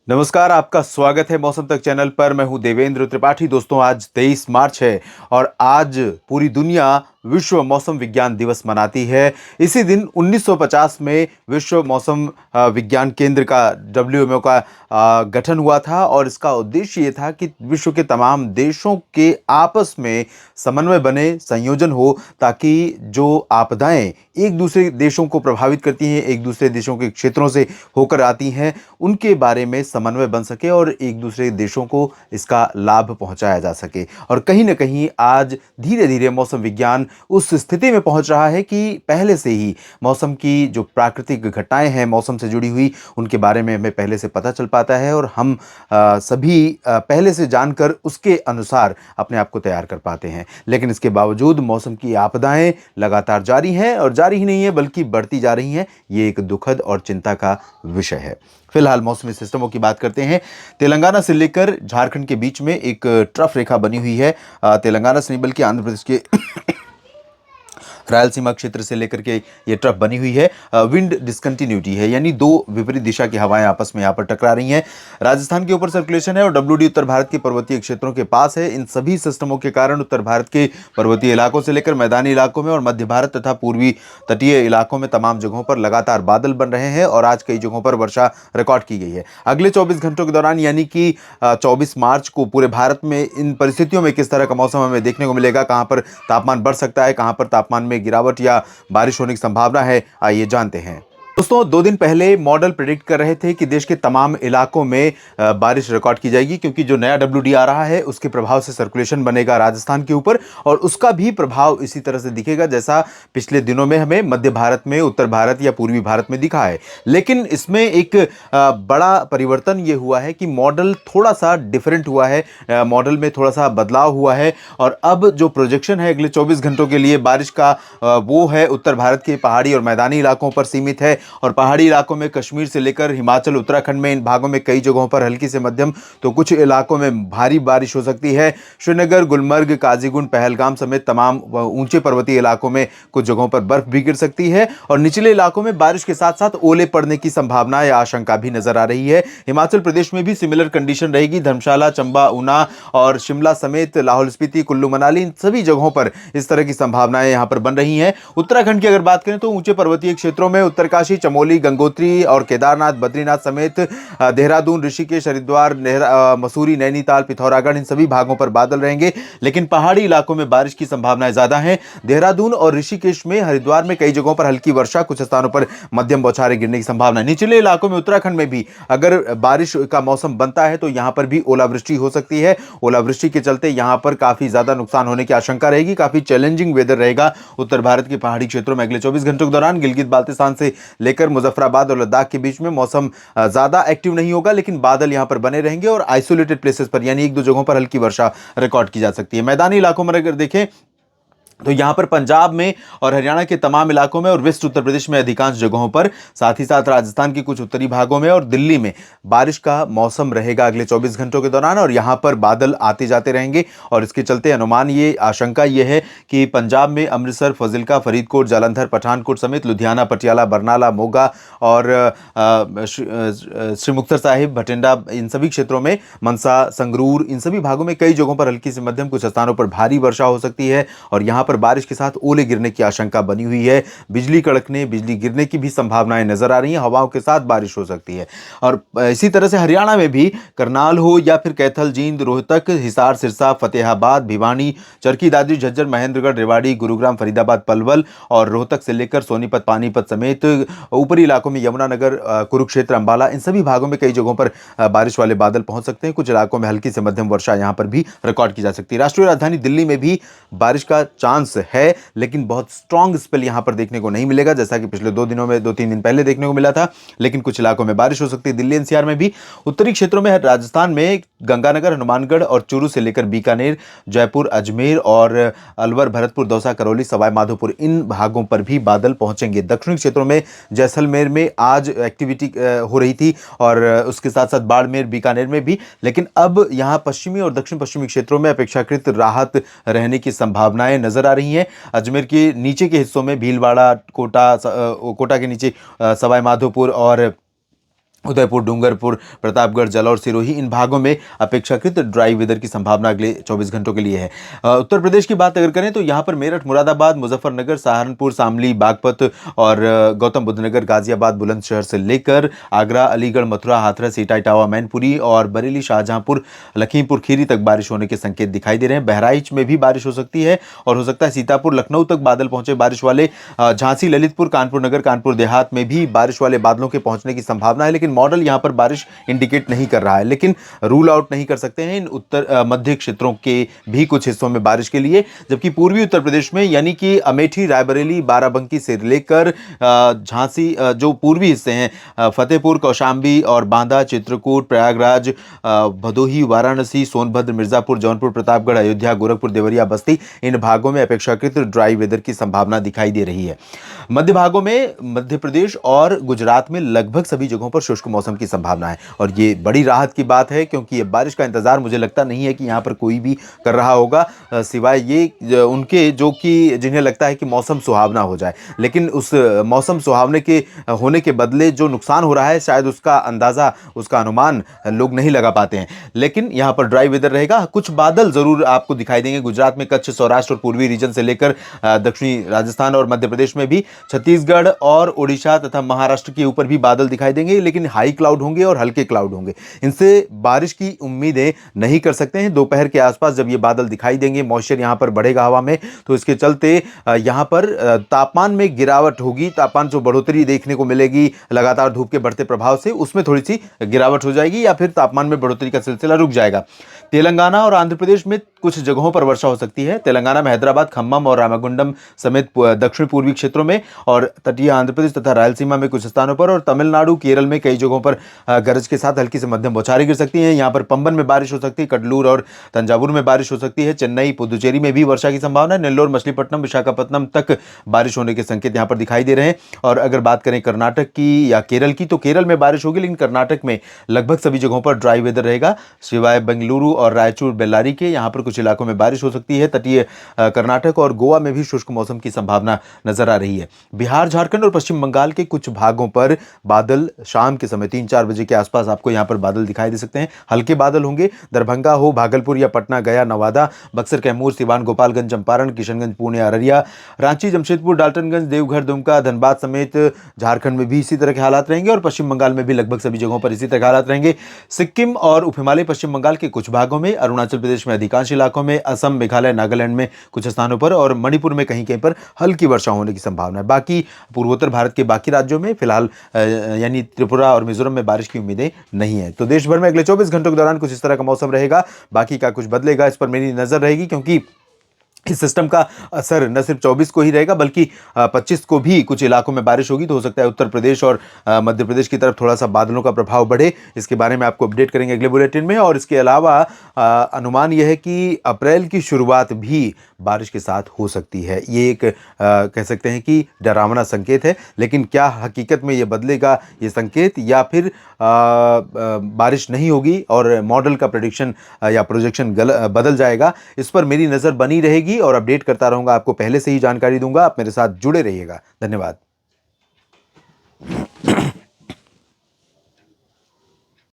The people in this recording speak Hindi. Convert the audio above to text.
नमस्कार, आपका स्वागत है मौसम तक चैनल पर। मैं हूं देवेंद्र त्रिपाठी। दोस्तों, आज 23 मार्च है और आज पूरी दुनिया विश्व मौसम विज्ञान दिवस मनाती है। इसी दिन 1950 में विश्व मौसम विज्ञान केंद्र का WMO का गठन हुआ था और इसका उद्देश्य ये था कि विश्व के तमाम देशों के आपस में समन्वय बने, संयोजन हो, ताकि जो आपदाएं एक दूसरे देशों को प्रभावित करती हैं, एक दूसरे देशों के क्षेत्रों से होकर आती हैं, उनके बारे में समन्वय बन सके और एक दूसरे देशों को इसका लाभ पहुंचाया जा सके। और कहीं ना कहीं आज धीरे धीरे मौसम विज्ञान उस स्थिति में पहुंच रहा है कि पहले से ही मौसम की जो प्राकृतिक घटनाएं हैं मौसम से जुड़ी हुई, उनके बारे में हमें पहले से पता चल पाता है और हम सभी पहले से जानकर उसके अनुसार अपने आप को तैयार कर पाते हैं। लेकिन इसके बावजूद मौसम की आपदाएं लगातार जारी हैं और जारी ही नहीं है बल्कि बढ़ती जा रही हैं। ये एक दुखद और चिंता का विषय है। फिलहाल मौसमी सिस्टमों की बात करते हैं। तेलंगाना से लेकर झारखंड के बीच में एक ट्रफ रेखा बनी हुई है। तेलंगाना से नहीं बल्कि आंध्र प्रदेश के रायलसीमा क्षेत्र से लेकर के ये ट्रफ बनी हुई है। विंड डिसकंटिन्यूटी है, यानी दो विपरीत दिशा की हवाएं आपस में यहाँ पर टकरा रही हैं। राजस्थान के ऊपर सर्कुलेशन है और WD उत्तर भारत के पर्वतीय क्षेत्रों के पास है। इन सभी सिस्टमों के कारण उत्तर भारत के पर्वतीय इलाकों से लेकर मैदानी इलाकों में और मध्य भारत तथा पूर्वी तटीय इलाकों में तमाम जगहों पर लगातार बादल बन रहे हैं और आज कई जगहों पर वर्षा रिकॉर्ड की गई है। अगले 24 घंटों के दौरान यानी कि 24 मार्च को पूरे भारत में इन परिस्थितियों में किस तरह का मौसम हमें देखने को मिलेगा, कहां पर तापमान बढ़ सकता है, कहां पर तापमान में गिरावट या बारिश होने की संभावना है, आइए जानते हैं। दोस्तों, 2 दिन पहले मॉडल प्रेडिक्ट कर रहे थे कि देश के तमाम इलाकों में बारिश रिकॉर्ड की जाएगी, क्योंकि जो नया WD आ रहा है उसके प्रभाव से सर्कुलेशन बनेगा राजस्थान के ऊपर और उसका भी प्रभाव इसी तरह से दिखेगा जैसा पिछले दिनों में हमें मध्य भारत में, उत्तर भारत या पूर्वी भारत में दिखा है। लेकिन इसमें एक बड़ा परिवर्तन ये हुआ है कि मॉडल थोड़ा सा डिफरेंट हुआ है, मॉडल में थोड़ा सा बदलाव हुआ है और अब जो प्रोजेक्शन है अगले 24 घंटों के लिए बारिश का, वो है उत्तर भारत के पहाड़ी और मैदानी इलाकों पर सीमित है और पहाड़ी इलाकों में कश्मीर से लेकर हिमाचल, उत्तराखंड में इन भागों में कई जगहों पर हल्की से मध्यम तो कुछ इलाकों में भारी बारिश हो सकती है। श्रीनगर, गुलमर्ग, काजीगुंड, पहलगाम समेत तमाम ऊंचे पर्वतीय इलाकों में कुछ जगहों पर बर्फ भी गिर सकती है और निचले इलाकों में बारिश के साथ साथ ओले पड़ने की संभावना या आशंका भी नजर आ रही है। हिमाचल प्रदेश में भी सिमिलर कंडीशन रहेगी। धर्मशाला, चंबा, ऊना और शिमला समेत लाहौल स्पीति, कुल्लू मनाली, इन सभी जगहों पर इस तरह की संभावनाएं यहां पर बन रही हैं। उत्तराखंड की अगर बात करें तो ऊंचे पर्वतीय क्षेत्रों में उत्तरकाशी, चमोली, गंगोत्री और केदारनाथ, बद्रीनाथ समेत देहरादून, ऋषिकेश, हरिद्वार, मसूरी, नैनीताल, पिथौरागढ़, इन सभी भागों पर बादल रहेंगे। लेकिन पहाड़ी इलाकों में बारिश की संभावनाएं ज्यादा हैं। देहरादून और ऋषिकेश में, हरिद्वार में कई जगहों पर हल्की वर्षा, कुछ स्थानों पर मध्यम बौछारें गिरने की संभावना है। निचले इलाकों में उत्तराखंड में भी अगर बारिश का मौसम बनता है तो यहां पर भी ओलावृष्टि हो सकती है। ओलावृष्टि के चलते यहां पर काफी ज्यादा नुकसान होने की आशंका रहेगी। काफी चैलेंजिंग वेदर रहेगा उत्तर भारत के पहाड़ी क्षेत्रों में अगले 24 घंटों के दौरान। गिलगित बाल्टिस्तान से लेकर मुजफ्फराबाद और लद्दाख के बीच में मौसम ज्यादा एक्टिव नहीं होगा, लेकिन बादल यहां पर बने रहेंगे और आइसोलेटेड प्लेसेस पर यानी एक दो जगहों पर हल्की वर्षा रिकॉर्ड की जा सकती है। मैदानी इलाकों में अगर देखें तो यहां पर पंजाब में और हरियाणा के तमाम इलाकों में और वेस्ट उत्तर प्रदेश में अधिकांश जगहों पर, साथ ही साथ राजस्थान के कुछ उत्तरी भागों में और दिल्ली में बारिश का मौसम रहेगा अगले 24 घंटों के दौरान और यहां पर बादल आते जाते रहेंगे और इसके चलते अनुमान ये, आशंका ये है कि पंजाब में अमृतसर, फजिल्का, फरीदकोट, जालंधर, पठानकोट समेत लुधियाना, पटियाला, बरनाला, मोगा और श्री मुक्तसर साहिब, भटिंडा, इन सभी क्षेत्रों में, मनसा, संगरूर, इन सभी भागों में कई जगहों पर हल्की से मध्यम, कुछ स्थानों पर भारी वर्षा हो सकती है और यहां पर बारिश के साथ ओले गिरने की आशंका बनी हुई है। बिजली कड़कने, बिजली गिरने की भी संभावनाएं नजर आ रही हैं। हवाओं के साथ बारिश हो सकती है और इसी तरह से हरियाणा में भी करनाल हो या फिर कैथल, जींद, रोहतक, हिसार, सिरसा, फतेहाबाद, भिवानी, चरखी दादरी, झज्जर, महेंद्रगढ़, रेवाड़ी, गुरुग्राम, फरीदाबाद, पलवल और रोहतक से लेकर सोनीपत, पानीपत समेत ऊपरी इलाकों में यमुनानगर, कुरुक्षेत्र, अंबाला, इन सभी भागों में कई जगहों पर बारिश वाले बादल पहुंच सकते हैं। कुछ इलाकों में हल्की से मध्यम वर्षा यहां पर भी रिकॉर्ड की जा सकती है। राष्ट्रीय राजधानी दिल्ली में भी बारिश का चांस है, लेकिन बहुत स्ट्रॉन्ग स्पेल यहां पर देखने को नहीं मिलेगा जैसा कि पिछले 2 दिनों में, 2-3 दिन पहले देखने को मिला था। लेकिन कुछ इलाकों में बारिश हो सकती है। दिल्ली NCR में भी, उत्तरी क्षेत्रों में, राजस्थान में गंगानगर, हनुमानगढ़ और चूरू से लेकर बीकानेर, जयपुर, अजमेर और अलवर, भरतपुर, दौसा, करौली, सवाई माधोपुर, इन भागों पर भी बादल पहुंचेंगे। दक्षिणी क्षेत्रों में जैसलमेर में आज एक्टिविटी हो रही थी और उसके साथ साथ बाड़मेर, बीकानेर में भी, लेकिन अब यहां पश्चिमी और दक्षिण पश्चिमी क्षेत्रों में अपेक्षाकृत राहत रहने की संभावनाएं नजर आ रही हैं। अजमेर के नीचे के हिस्सों में भीलवाड़ा, कोटा के नीचे सवाई माधोपुर और उदयपुर, डूंगरपुर, प्रतापगढ़, जालौर, सिरोही इन भागों में अपेक्षाकृत ड्राई वेदर की संभावना अगले 24 घंटों के लिए है। उत्तर प्रदेश की बात अगर करें तो यहाँ पर मेरठ, मुरादाबाद, मुजफ्फरनगर, सहारनपुर, शामली, बागपत और गौतम बुद्ध नगर, गाजियाबाद, बुलंदशहर से लेकर आगरा, अलीगढ़, मथुरा, हाथरस, इटावा, इटावा, मैनपुरी और बरेली, शाहजहांपुर, लखीमपुर खीरी तक बारिश होने के संकेत दिखाई दे रहे हैं। बहराइच में भी बारिश हो सकती है और हो सकता है सीतापुर, लखनऊ तक बादल पहुंचे बारिश वाले। झांसी, ललितपुर, कानपुर नगर, कानपुर देहात में भी बारिश वाले बादलों के पहुंचने की संभावना है, लेकिन मॉडल यहां पर बारिश इंडिकेट नहीं कर रहा है। लेकिन रूल आउट नहीं कर सकते हैं इन उत्तर मध्य क्षेत्रों के भी कुछ हिस्सों में बारिश के लिए। जबकि पूर्वी उत्तर प्रदेश में यानी कि अमेठी, रायबरेली, बाराबंकी से लेकर झांसी, जो पूर्वी हिस्से हैं, फतेहपुर, कौशाम्बी और बांदा, चित्रकूट, प्रयागराज, भदोही, वाराणसी, सोनभद्र, मिर्जापुर, जौनपुर, प्रतापगढ़, अयोध्या, गोरखपुर, देवरिया, बस्ती इन भागों में अपेक्षाकृत ड्राई वेदर की संभावना दिखाई दे रही है। मध्य भागों में मध्य प्रदेश और गुजरात में लगभग सभी जगहों पर शुष्क मौसम की संभावना है और ये बड़ी राहत की बात है, क्योंकि ये बारिश का इंतजार मुझे लगता नहीं है कि यहाँ पर कोई भी कर रहा होगा, सिवाय ये उनके जो कि जिन्हें लगता है कि मौसम सुहावना हो जाए। लेकिन उस मौसम सुहावने के होने के बदले जो नुकसान हो रहा है, शायद उसका अंदाजा, उसका अनुमान लोग नहीं लगा पाते हैं। लेकिन यहाँ पर ड्राई वेदर रहेगा। कुछ बादल जरूर आपको दिखाई देंगे गुजरात में, कच्छ, सौराष्ट्र और पूर्वी रीजन से लेकर दक्षिणी राजस्थान और मध्य प्रदेश में भी, छत्तीसगढ़ और उड़ीसा तथा महाराष्ट्र के ऊपर भी बादल दिखाई देंगे, लेकिन हाई क्लाउड होंगे और हल्के क्लाउड होंगे। इनसे बारिश की उम्मीदें नहीं कर सकते हैं। दोपहर के आसपास जब ये बादल दिखाई देंगे, मॉइस्चर यहां पर बढ़ेगा हवा में, तो इसके चलते यहां पर तापमान में गिरावट होगी। तापमान जो बढ़ोतरी देखने को मिलेगी लगातार धूप के बढ़ते प्रभाव से, उसमें थोड़ी सी गिरावट हो जाएगी या फिर तापमान में बढ़ोतरी का सिलसिला रुक जाएगा। तेलंगाना और आंध्र प्रदेश में कुछ जगहों पर वर्षा हो सकती है। तेलंगाना में हैदराबाद, खम्मम और रामागुंडम समेत दक्षिण पूर्वी क्षेत्रों में और तटीय आंध्र प्रदेश तथा रायलसीमा में कुछ स्थानों पर और तमिलनाडु, केरल में कई जगहों पर गरज के साथ हल्की से मध्यम बौछारें गिर सकती हैं। यहाँ पर पंबन में बारिश हो सकती है, कडलूर और तंजावुर में बारिश हो सकती है। चेन्नई, पुदुचेरी में भी वर्षा की संभावना है। नेल्लोर, मछलीपट्टनम, विशाखापट्टनम तक बारिश होने के संकेत यहाँ पर दिखाई दे रहे हैं। और अगर बात करें कर्नाटक की या केरल की, तो केरल में बारिश होगी, लेकिन कर्नाटक में लगभग सभी जगहों पर ड्राई वेदर रहेगा, सिवाय बेंगलुरु और रायचूर, बेल्लारी के। यहाँ पर कुछ इलाकों में बारिश हो सकती है। तटीय कर्नाटक और गोवा में भी शुष्क मौसम की संभावना नजर आ रही है। बिहार, झारखंड और पश्चिम बंगाल के कुछ भागों पर बादल शाम के समय 3-4 बजे के आसपास आपको यहां पर बादल दिखाई दे सकते हैं। हल्के बादल होंगे। दरभंगा हो, भागलपुर या पटना, गया, नवादा, बक्सर, कैमूर, सिवान, गोपालगंज, चंपारण, किशनगंज, पुणे, अररिया, रांची, जमशेदपुर, डाल्टनगंज, देवघर, दुमका, धनबाद समेत झारखंड में भी इसी तरह के हालात रहेंगे और पश्चिम बंगाल में भी लगभग सभी जगहों पर इसी तरह के हालात रहेंगे। सिक्किम और उप हिमालय पश्चिम बंगाल के कुछ भागों में, अरुणाचल प्रदेश में अधिकांश इलाकों में, असम, मेघालय, नागालैंड में कुछ स्थानों पर और मणिपुर में कहीं कहीं पर हल्की वर्षा होने की संभावना है। बाकी पूर्वोत्तर भारत के बाकी राज्यों में फिलहाल यानी त्रिपुरा और मिजोरम में बारिश की उम्मीदें नहीं है। तो देश भर में अगले 24 घंटों के दौरान कुछ इस तरह का मौसम रहेगा। बाकी का कुछ बदलेगा, इस पर मेरी नजर रहेगी, क्योंकि इस सिस्टम का असर न सिर्फ 24 को ही रहेगा, बल्कि 25 को भी कुछ इलाकों में बारिश होगी। तो हो सकता है उत्तर प्रदेश और मध्य प्रदेश की तरफ थोड़ा सा बादलों का प्रभाव बढ़े। इसके बारे में आपको अपडेट करेंगे अगले बुलेटिन में। और इसके अलावा अनुमान यह है कि अप्रैल की शुरुआत भी बारिश के साथ हो सकती है। ये एक कह सकते हैं कि डरावना संकेत है, लेकिन क्या हकीकत में ये बदलेगा ये संकेत, या फिर बारिश नहीं होगी और मॉडल का प्रेडिक्शन या प्रोजेक्शन बदल जाएगा, इस पर मेरी नज़र बनी रहेगी और अपडेट करता रहूंगा। आपको पहले से ही जानकारी दूंगा। आप मेरे साथ जुड़े रहिएगा। धन्यवाद।